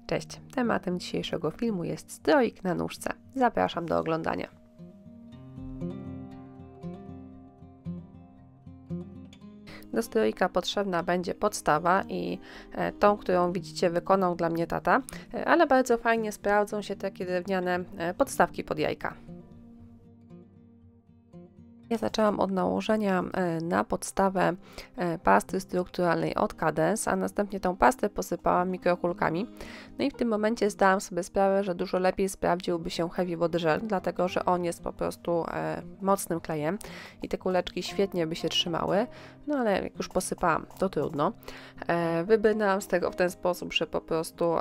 Cześć, tematem dzisiejszego filmu jest stroik na nóżce. Zapraszam do oglądania. Do stroika potrzebna będzie podstawa i tą, którą widzicie, wykonał dla mnie tata, ale bardzo fajnie sprawdzą się takie drewniane podstawki pod jajka. Ja zaczęłam od nałożenia na podstawę pasty strukturalnej od Cadence, a następnie tą pastę posypałam mikrokulkami. No i w tym momencie zdałam sobie sprawę, że dużo lepiej sprawdziłby się Heavy Body Gel, dlatego że on jest po prostu mocnym klejem i te kuleczki świetnie by się trzymały, no ale jak już posypałam, to trudno. Wybrnęłam z tego w ten sposób, że po prostu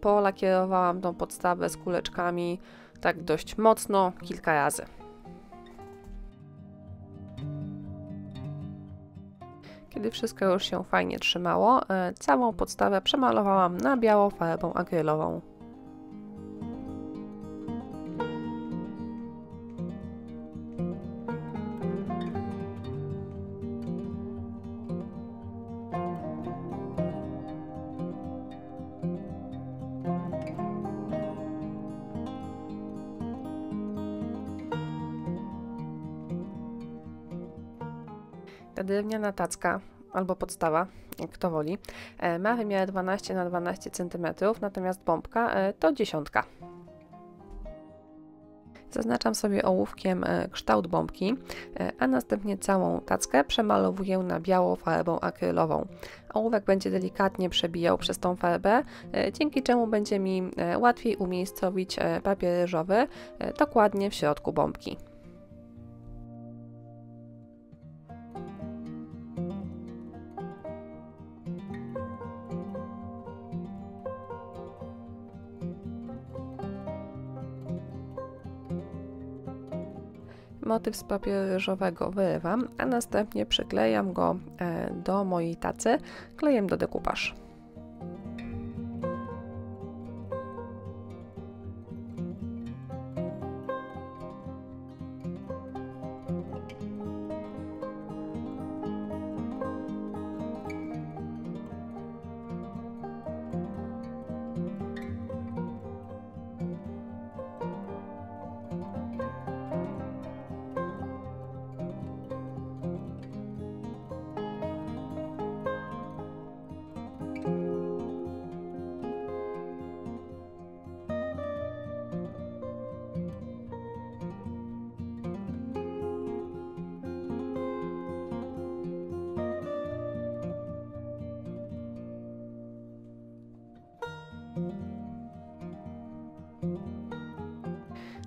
polakierowałam tą podstawę z kuleczkami tak dość mocno kilka razy. Kiedy wszystko już się fajnie trzymało, całą podstawę przemalowałam na biało farbą akrylową. Ta drewniana tacka albo podstawa, jak kto woli, ma wymiar 12 na 12 cm, natomiast bombka to 10. Zaznaczam sobie ołówkiem kształt bombki, a następnie całą tackę przemalowuję na biało farbą akrylową. Ołówek będzie delikatnie przebijał przez tą farbę, dzięki czemu będzie mi łatwiej umiejscowić papier ryżowy dokładnie w środku bombki. Motyw z papieru ryżowego wyrywam, a następnie przyklejam go do mojej tacy klejem do dekupaż.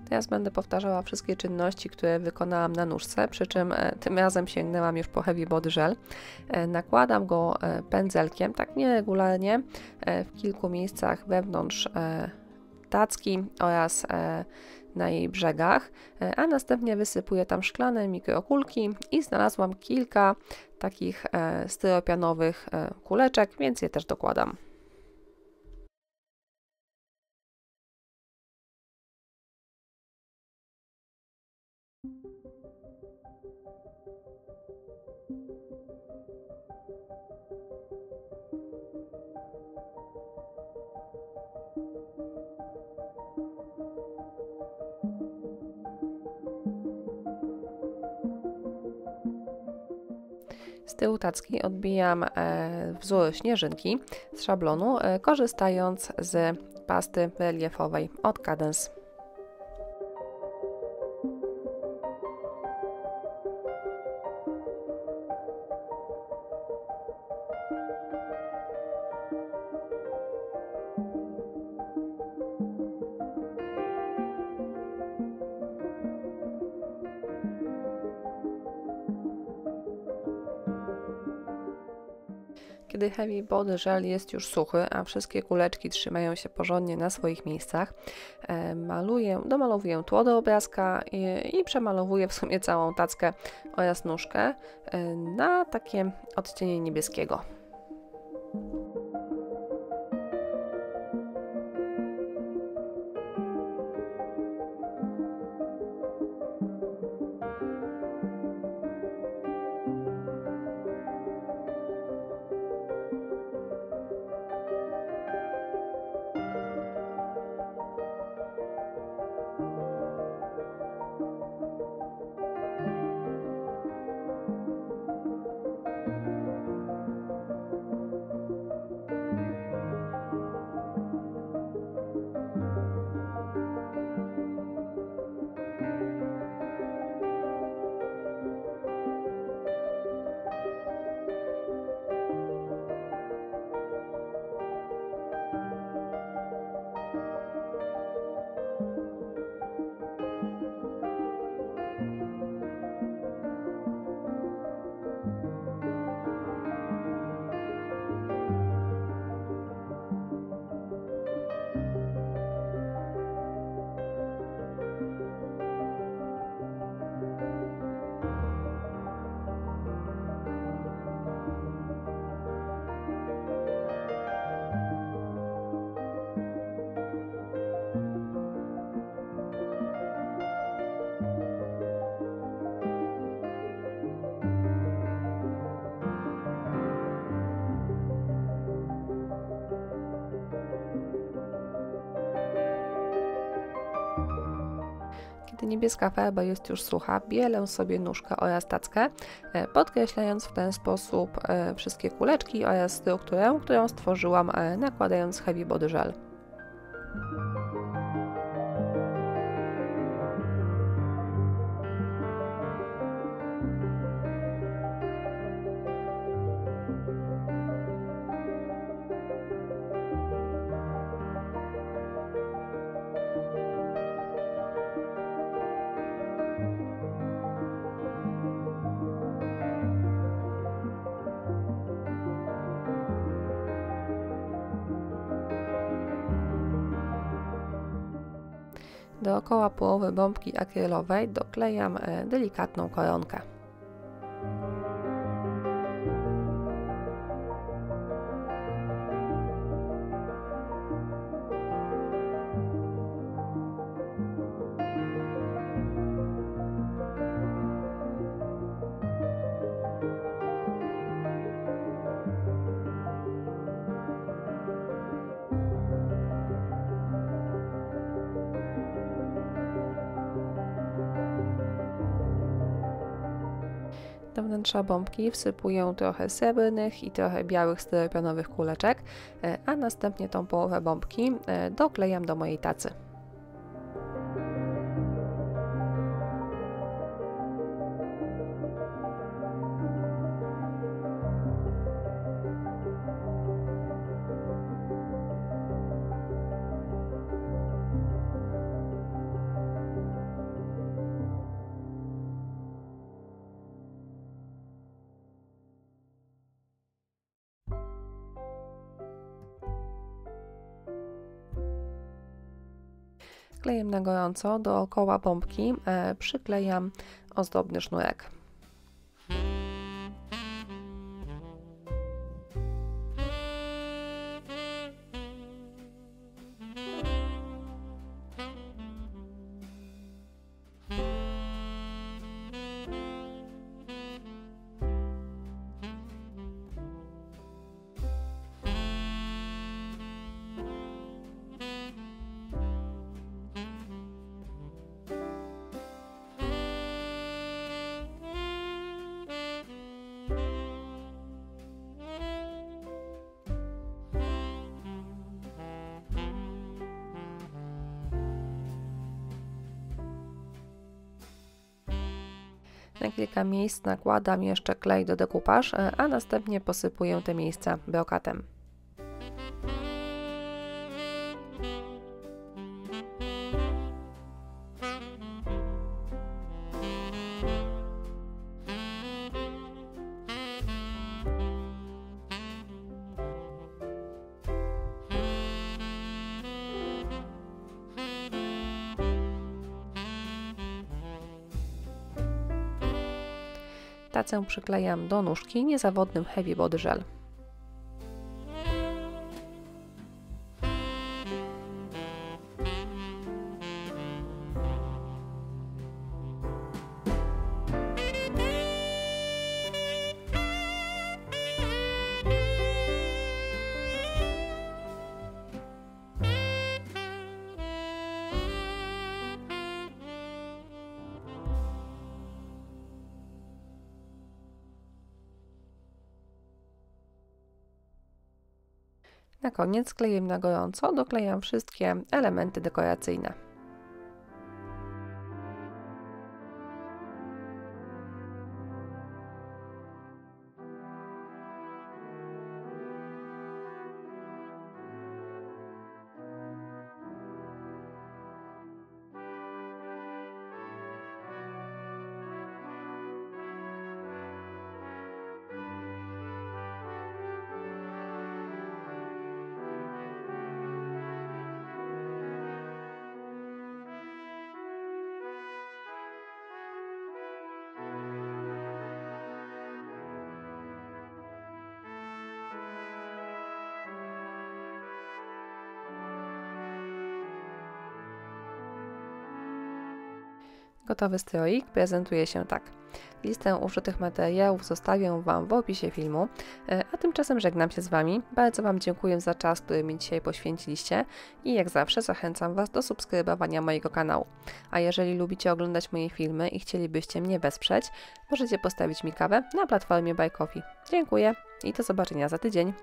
Teraz będę powtarzała wszystkie czynności, które wykonałam na nóżce, przy czym tym razem sięgnęłam już po Heavy Body Gel. Nakładam go pędzelkiem, tak nieregularnie, w kilku miejscach wewnątrz tacki oraz na jej brzegach, a następnie wysypuję tam szklane mikrokulki i znalazłam kilka takich styropianowych kuleczek, więc je też dokładam. Z tyłu tacki odbijam wzór śnieżynki z szablonu, korzystając z pasty reliefowej od Cadence. Kiedy Heavy Body Gel jest już suchy, a wszystkie kuleczki trzymają się porządnie na swoich miejscach, domalowuję tło do obrazka i przemalowuję w sumie całą tackę oraz nóżkę na takie odcienie niebieskiego. Gdy niebieska farba jest już sucha, bielę sobie nóżkę oraz tackę, podkreślając w ten sposób wszystkie kuleczki oraz strukturę, którą stworzyłam, nakładając Heavy Body Gel. Dookoła połowy bombki akrylowej doklejam delikatną koronkę. Do wnętrza bombki wsypuję trochę srebrnych i trochę białych styropianowych kuleczek, a następnie tą połowę bombki doklejam do mojej tacy. Klejem na gorąco dookoła bombki przyklejam ozdobny sznurek. Na kilka miejsc nakładam jeszcze klej do dekupaż, a następnie posypuję te miejsca brokatem. Tacę przyklejam do nóżki niezawodnym Heavy Body Gel. Na koniec klejem na gorąco doklejam wszystkie elementy dekoracyjne. Gotowy stroik prezentuje się tak. Listę użytych materiałów zostawię Wam w opisie filmu, a tymczasem żegnam się z Wami. Bardzo Wam dziękuję za czas, który mi dzisiaj poświęciliście i jak zawsze zachęcam Was do subskrybowania mojego kanału. A jeżeli lubicie oglądać moje filmy i chcielibyście mnie wesprzeć, możecie postawić mi kawę na platformie Buy Coffee. Dziękuję i do zobaczenia za tydzień.